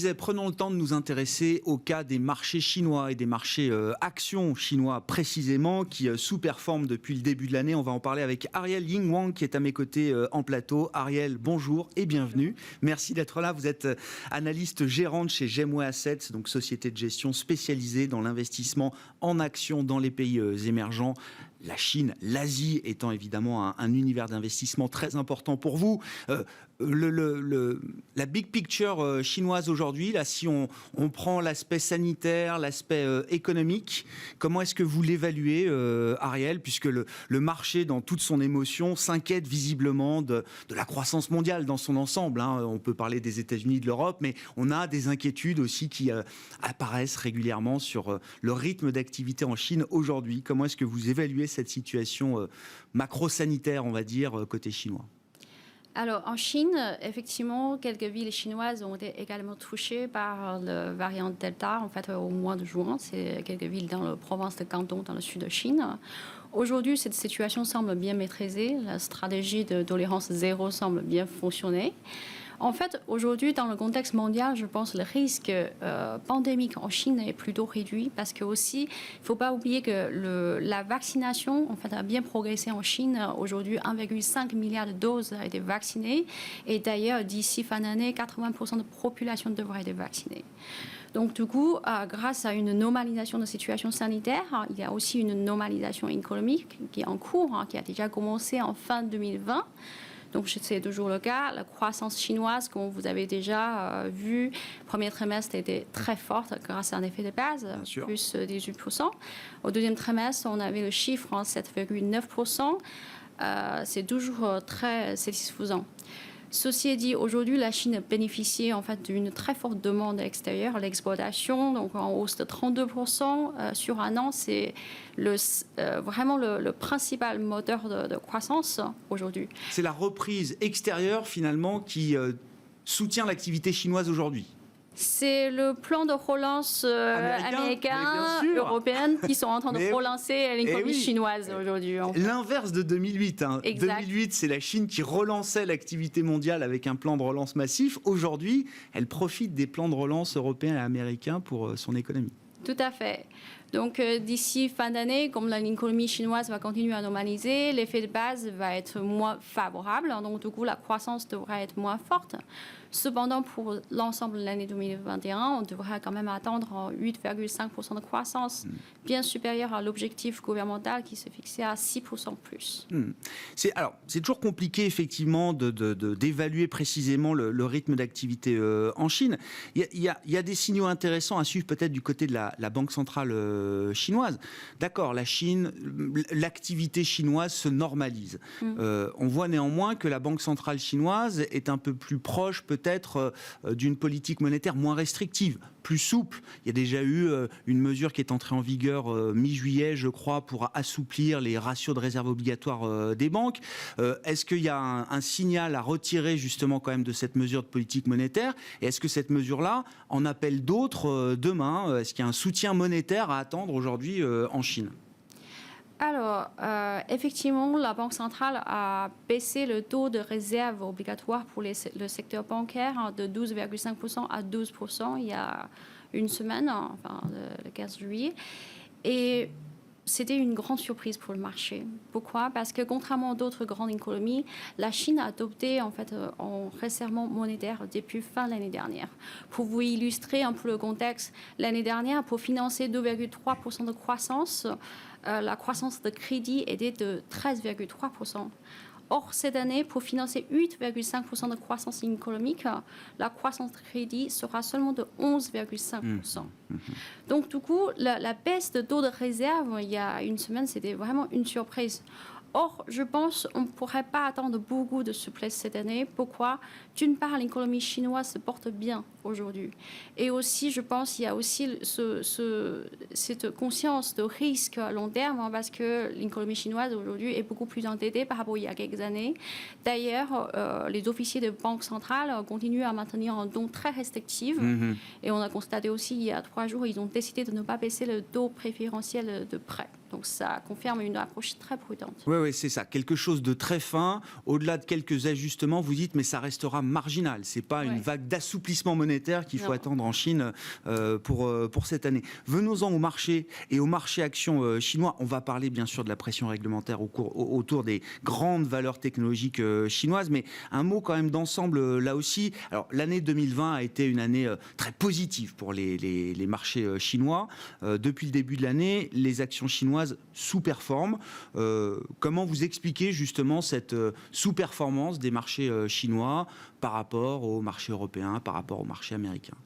disais, prenons le temps de nous intéresser au cas des marchés chinois et des marchés actions chinois précisément, qui sous-performent depuis le début de l'année. On va en parler avec Ariel Ying-Wang qui est à mes côtés en plateau. Ariel, bonjour et bienvenue. Merci d'être là. Vous êtes analyste gérante chez Gemway Assets, donc société de gestion spécialisée dans l'investissement en actions dans les pays émergents. La Chine, l'Asie étant évidemment un univers d'investissement très important pour vous. La big picture chinoise aujourd'hui, là, si on prend l'aspect sanitaire, l'aspect économique, comment est-ce que vous l'évaluez, Ariel, puisque le marché, dans toute son émotion, s'inquiète visiblement de la croissance mondiale dans son ensemble, hein. On peut parler des États-Unis, de l'Europe, mais on a des inquiétudes aussi qui apparaissent régulièrement sur le rythme d'activité en Chine aujourd'hui. Comment est-ce que vous évaluez cette situation macro-sanitaire, on va dire, côté chinois ? Alors, en Chine, effectivement, quelques villes chinoises ont été également touchées par le variant Delta, en fait, au mois de juin. C'est quelques villes dans la province de Guangdong, dans le sud de Chine. Aujourd'hui, cette situation semble bien maîtrisée. La stratégie de tolérance zéro semble bien fonctionner. En fait, aujourd'hui, dans le contexte mondial, je pense que le risque pandémique en Chine est plutôt réduit parce que aussi, il ne faut pas oublier que la vaccination, en fait, a bien progressé en Chine. Aujourd'hui, 1,5 milliard de doses a été vaccinées. Et d'ailleurs, d'ici fin d'année, 80% de la population devrait être vaccinée. Donc, du coup, grâce à une normalisation de la situation sanitaire, il y a aussi une normalisation économique qui est en cours, qui a déjà commencé en fin 2020. Donc, c'est toujours le cas. La croissance chinoise, comme vous avez déjà vu, le premier trimestre était très forte grâce à un effet de base, plus 18%. Au deuxième trimestre, on avait le chiffre en 7,9%. C'est toujours très satisfaisant. Ceci dit, aujourd'hui, la Chine bénéficie en fait d'une très forte demande extérieure, l'exportation, donc en hausse de 32% sur un an. C'est vraiment le principal moteur de croissance aujourd'hui. C'est la reprise extérieure finalement qui soutient l'activité chinoise aujourd'hui. C'est le plan de relance américain, européen qui sont en train de relancer l'économie chinoise aujourd'hui. En fait. L'inverse de 2008. Hein. 2008, c'est la Chine qui relançait l'activité mondiale avec un plan de relance massif. Aujourd'hui, elle profite des plans de relance européens et américains pour son économie. Tout à fait. Donc, d'ici fin d'année, comme l'économie chinoise va continuer à normaliser, l'effet de base va être moins favorable. Donc, du coup, la croissance devrait être moins forte. Cependant, pour l'ensemble de l'année 2021, on devrait quand même attendre 8,5% de croissance, bien supérieure à l'objectif gouvernemental qui s'est fixé à 6% plus. C'est toujours compliqué, effectivement, d'évaluer précisément le rythme d'activité en Chine. Il y a des signaux intéressants à suivre peut-être du côté de la Banque centrale chinoise. D'accord, la Chine, l'activité chinoise se normalise. On voit néanmoins que la Banque centrale chinoise est un peu plus proche peut-être d'une politique monétaire moins restrictive, plus souple. Il y a déjà eu une mesure qui est entrée en vigueur mi-juillet, je crois, pour assouplir les ratios de réserve obligatoire des banques. Est-ce qu'il y a un signal à retirer justement quand même de cette mesure de politique monétaire ? Et est-ce que cette mesure-là en appelle d'autres demain ? Est-ce qu'il y a un soutien monétaire à attendre aujourd'hui en Chine ? Alors, effectivement, la Banque centrale a baissé le taux de réserve obligatoire pour le secteur bancaire de 12,5% à 12% il y a une semaine, enfin le 15 juillet. Et c'était une grande surprise pour le marché. Pourquoi ? Parce que contrairement à d'autres grandes économies, la Chine a adopté en fait un resserrement monétaire depuis fin de l'année dernière. Pour vous illustrer un peu le contexte, l'année dernière, pour financer 2,3% de croissance, la croissance de crédit était de 13,3%. Or, cette année, pour financer 8,5% de croissance économique, la croissance de crédit sera seulement de 11,5%. Donc, du coup, la baisse de taux de réserve, il y a une semaine, c'était vraiment une surprise. Or, je pense qu'on ne pourrait pas attendre beaucoup de souplesse cette année. Pourquoi ? D'une part, l'économie chinoise se porte bien aujourd'hui. Et aussi, je pense qu'il y a aussi cette conscience de risque à long terme, parce que l'économie chinoise aujourd'hui est beaucoup plus endettée par rapport à il y a quelques années. D'ailleurs, les officiers de banque centrale continuent à maintenir un ton très restrictif. Et on a constaté aussi, il y a 3 jours, ils ont décidé de ne pas baisser le taux préférentiel de prêt. Donc ça confirme une approche très prudente. Oui, c'est ça. Quelque chose de très fin. Au-delà de quelques ajustements, vous dites, mais ça restera marginal. Ce n'est pas une vague d'assouplissement monétaire qu'il faut attendre en Chine pour cette année. Venons-en au marché et au marché action chinois. On va parler bien sûr de la pression réglementaire autour des grandes valeurs technologiques chinoises, mais un mot quand même d'ensemble là aussi. Alors l'année 2020 a été une année très positive pour les marchés chinois. Depuis le début de l'année, les actions chinoises sous-performent. Comment vous expliquez justement cette sous-performance des marchés chinois par rapport au marché européen, par rapport au marché américain ?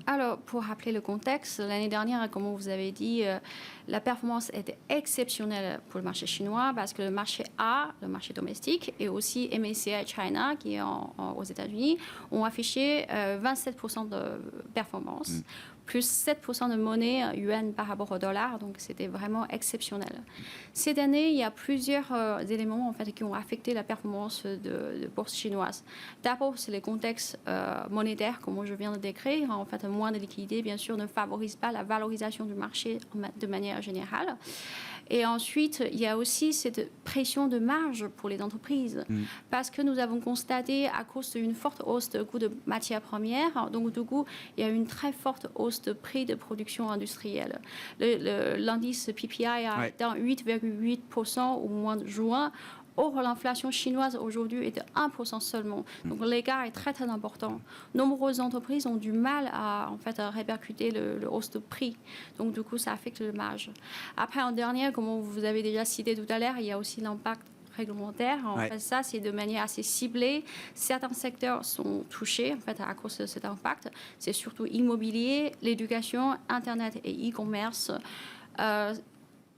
Alors, pour rappeler le contexte, l'année dernière, comme vous avez dit, la performance était exceptionnelle pour le marché chinois parce que le marché A, le marché domestique, et aussi MSCI China, qui est aux États-Unis, ont affiché 27% de performance, plus 7% de monnaie yuan par rapport au dollar, donc c'était vraiment exceptionnel. Cette année, il y a plusieurs éléments en fait, qui ont affecté la performance de bourse chinoise. D'abord, c'est le contexte monétaire, comme je viens de décrire. En fait, moins de liquidités, bien sûr, ne favorise pas la valorisation du marché de manière générale. Et ensuite, il y a aussi cette pression de marge pour les entreprises, parce que nous avons constaté, à cause d'une forte hausse de coûts de matières premières, donc du coup, il y a une très forte hausse de prix de production industrielle. L'indice PPI a atteint 8,8% au mois de juin. Or, l'inflation chinoise aujourd'hui est de 1% seulement. Donc, l'écart est très, très important. Nombreuses entreprises ont du mal à répercuter le hausse de prix. Donc, du coup, ça affecte le marge. Après, en dernier, comme vous avez déjà cité tout à l'heure, il y a aussi l'impact réglementaire. En fait, ça, c'est de manière assez ciblée. Certains secteurs sont touchés, en fait, à cause de cet impact. C'est surtout immobilier, l'éducation, Internet et e-commerce.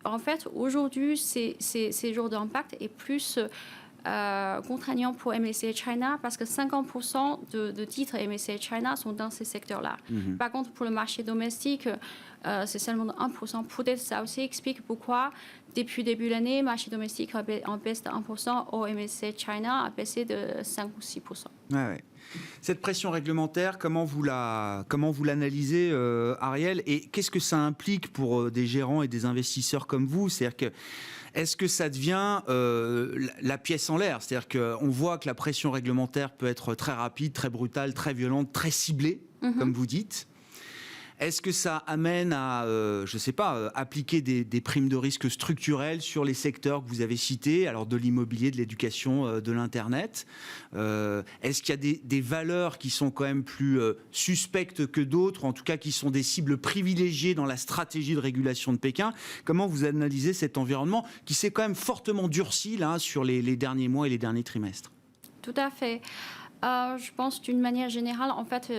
En fait, aujourd'hui, ces jours d'impact est plus contraignant pour MSCI China parce que 50% de titres MSCI China sont dans ces secteurs-là. Par contre, pour le marché domestique, c'est seulement 1%. Peut-être ça aussi explique pourquoi, depuis le début de l'année, le marché domestique en baisse de 1%, au MSCI China a baissé de 5 ou 6%. Ouais. Cette pression réglementaire, comment vous l'analysez, Ariel, et qu'est-ce que ça implique pour des gérants et des investisseurs comme vous ? C'est-à-dire que est-ce que ça devient la pièce en l'air ? C'est-à-dire qu'on voit que la pression réglementaire peut être très rapide, très brutale, très violente, très ciblée, comme vous dites. Est-ce que ça amène à, je ne sais pas, appliquer des primes de risque structurelles sur les secteurs que vous avez cités, alors de l'immobilier, de l'éducation, de l'Internet ? Est-ce qu'il y a des valeurs qui sont quand même plus suspectes que d'autres, ou en tout cas qui sont des cibles privilégiées dans la stratégie de régulation de Pékin ? Comment vous analysez cet environnement qui s'est quand même fortement durci là, sur les derniers mois et les derniers trimestres ? Tout à fait. Je pense d'une manière générale, en fait,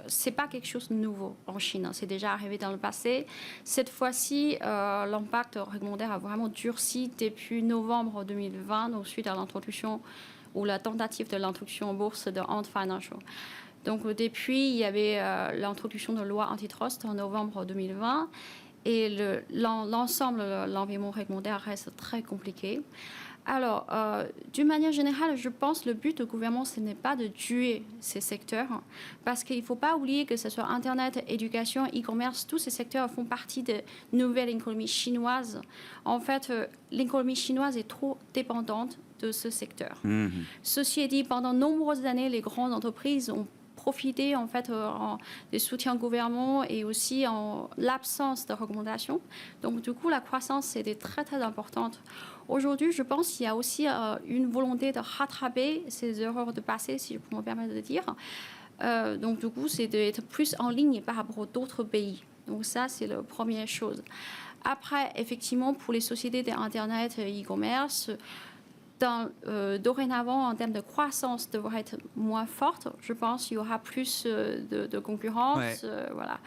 c'est pas quelque chose de nouveau en Chine. C'est déjà arrivé dans le passé. Cette fois-ci, l'impact réglementaire a vraiment durci depuis novembre 2020, donc suite à l'introduction ou la tentative de l'introduction en bourse de Ant Financial. Donc depuis, il y avait l'introduction de loi antitrust en novembre 2020 et l'ensemble de l'environnement réglementaire reste très compliqué. Alors, d'une manière générale, je pense que le but du gouvernement, ce n'est pas de tuer ces secteurs, parce qu'il ne faut pas oublier que ce soit Internet, éducation, e-commerce, tous ces secteurs font partie de nouvelle économie chinoise. En fait, l'économie chinoise est trop dépendante de ce secteur. Ceci dit, pendant de nombreuses années, les grandes entreprises ont profiter en fait des soutiens gouvernementaux et aussi en l'absence de recommandations. Donc du coup, la croissance était très très importante. Aujourd'hui, je pense qu'il y a aussi une volonté de rattraper ces erreurs de passé, si je peux me permettre de dire. Donc du coup, c'est d'être plus en ligne par rapport aux autres pays. Donc ça, c'est la première chose. Après, effectivement, pour les sociétés d'Internet et e-commerce, dorénavant, en termes de croissance, devrait être moins forte. Je pense qu'il y aura plus de concurrence. Voilà.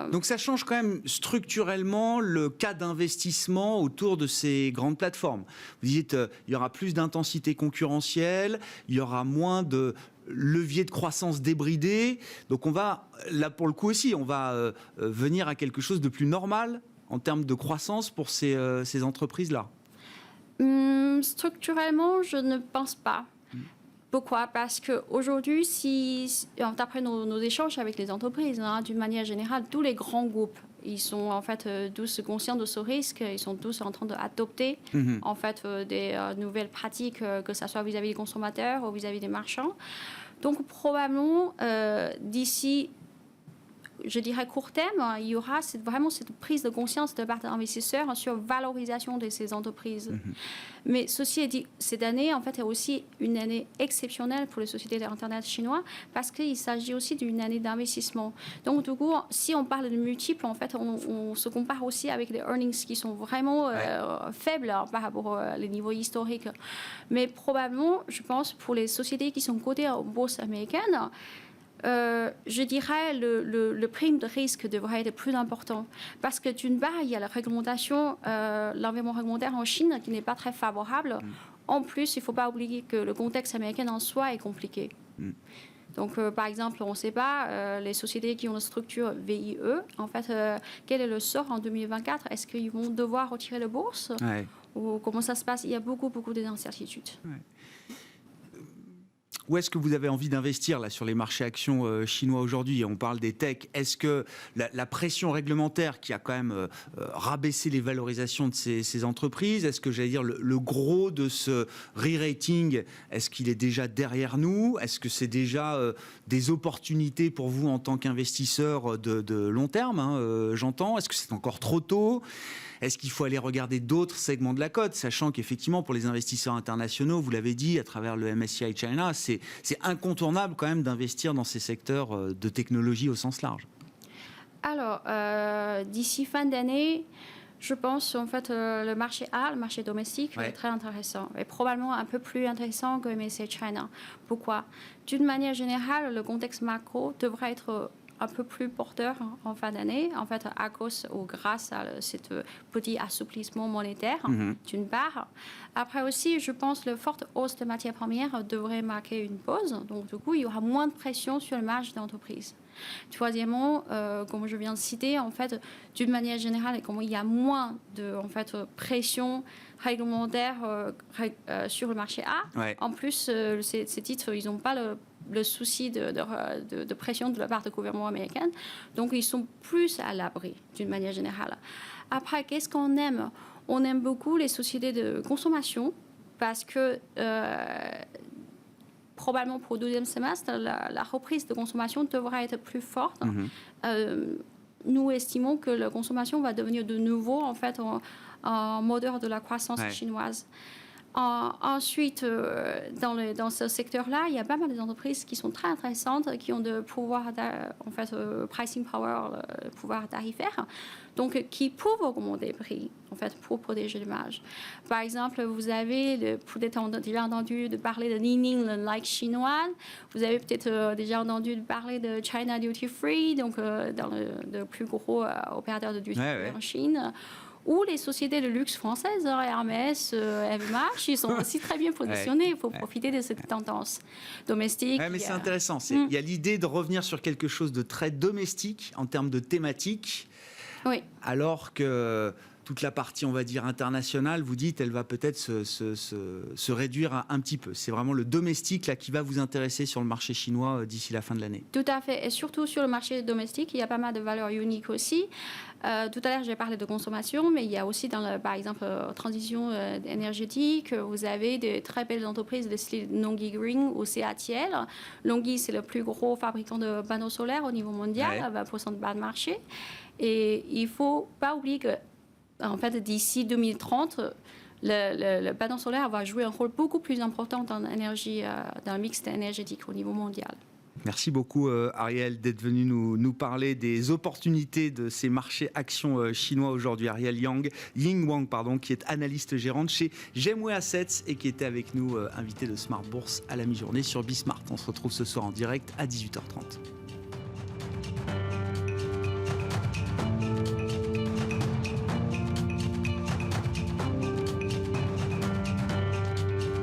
Donc ça change quand même structurellement le cas d'investissement autour de ces grandes plateformes. Vous dites il y aura plus d'intensité concurrentielle, il y aura moins de levier de croissance débridé. Donc on va, là pour le coup aussi, on va venir à quelque chose de plus normal en termes de croissance pour ces entreprises-là. Structurellement, je ne pense pas. Pourquoi ? Parce qu'aujourd'hui, d'après nos échanges avec les entreprises, d'une manière générale, tous les grands groupes, ils sont en fait tous conscients de ce risque. Ils sont tous en train d'adopter en fait des nouvelles pratiques, que ce soit vis-à-vis des consommateurs ou vis-à-vis des marchands. Donc probablement d'ici, je dirais court terme, il y aura vraiment cette prise de conscience de part des investisseurs sur la valorisation de ces entreprises. Mais ceci est dit, cette année, en fait, est aussi une année exceptionnelle pour les sociétés d'Internet chinois parce qu'il s'agit aussi d'une année d'investissement. Donc, du coup, si on parle de multiples, en fait, on se compare aussi avec les earnings qui sont vraiment faibles par rapport aux niveaux historiques. Mais probablement, je pense, pour les sociétés qui sont cotées en bourse américaine, je dirais le prime de risque devrait être plus important parce que d'une part, il y a la réglementation, l'environnement réglementaire en Chine qui n'est pas très favorable. En plus, il ne faut pas oublier que le contexte américain en soi est compliqué. Donc, par exemple, on ne sait pas, les sociétés qui ont une structure VIE, en fait, quel est le sort en 2024? Est-ce qu'ils vont devoir retirer la bourse ou comment ça se passe? Il y a beaucoup d'incertitudes. Où est-ce que vous avez envie d'investir là, sur les marchés actions chinois aujourd'hui? On parle des techs. Est-ce que la pression réglementaire qui a quand même rabaissé les valorisations de ces entreprises, est-ce que j'allais dire le gros de ce re-rating, est-ce qu'il est déjà derrière nous? Est-ce que c'est déjà des opportunités pour vous en tant qu'investisseur de long terme, j'entends? Est-ce que c'est encore trop tôt? Est-ce qu'il faut aller regarder d'autres segments de la cote, sachant qu'effectivement, pour les investisseurs internationaux, vous l'avez dit, à travers le MSCI China, c'est incontournable quand même d'investir dans ces secteurs de technologie au sens large. Alors, d'ici fin d'année, je pense en fait le marché A, le marché domestique, est très intéressant et probablement un peu plus intéressant que MSCI China. Pourquoi? D'une manière générale, le contexte macro devrait être un peu plus porteur en fin d'année, en fait, à cause ou grâce à ce petit assouplissement monétaire, d'une part. Après aussi, je pense que la forte hausse de matières premières devrait marquer une pause. Donc, du coup, il y aura moins de pression sur le marge d'entreprise. Troisièmement, comme je viens de citer, en fait, d'une manière générale, comme il y a moins de pression réglementaire sur le marché A, en plus, ces titres, ils n'ont pas le souci de pression de la part du gouvernement américain. Donc, ils sont plus à l'abri, d'une manière générale. Après, qu'est-ce qu'on aime? On aime beaucoup les sociétés de consommation parce que probablement pour le deuxième semestre, la reprise de consommation devrait être plus forte. Nous estimons que la consommation va devenir de nouveau, en fait, un moteur de la croissance chinoise. Ensuite, dans ce secteur-là, il y a pas mal d'entreprises qui sont très intéressantes, qui ont de pouvoir, en fait, pricing power, pouvoir tarifaire, donc qui peuvent augmenter les prix, en fait, pour protéger les marges. Par exemple, vous avez peut-être déjà entendu parler de Li-Ning, le like chinois. Vous avez peut-être déjà entendu parler de China Duty Free, donc dans le plus gros opérateur de duty free en Chine. Ou les sociétés de luxe françaises, Hermès, LVMH, ils sont aussi très bien positionnés pour profiter de cette tendance domestique. Mais c'est intéressant. Il y a l'idée de revenir sur quelque chose de très domestique en termes de thématique, alors que toute la partie, on va dire, internationale, vous dites, elle va peut-être se réduire un petit peu. C'est vraiment le domestique là, qui va vous intéresser sur le marché chinois d'ici la fin de l'année. Tout à fait. Et surtout sur le marché domestique, il y a pas mal de valeurs uniques aussi. Tout à l'heure, j'ai parlé de consommation, mais il y a aussi, par exemple, transition énergétique. Vous avez de très belles entreprises de style Longi Green ou CATL. Longi, c'est le plus gros fabricant de panneaux solaires au niveau mondial, 20% de part de marché. Et il ne faut pas oublier que en fait, d'ici 2030, le panneau solaire va jouer un rôle beaucoup plus important dans le mix énergétique au niveau mondial. Merci beaucoup Ariel d'être venu nous parler des opportunités de ces marchés actions chinois aujourd'hui. Ariel Ying Wang, qui est analyste gérante chez Gemway Assets et qui était avec nous invité de Smart Bourse à la mi-journée sur Bismart. On se retrouve ce soir en direct à 18h30.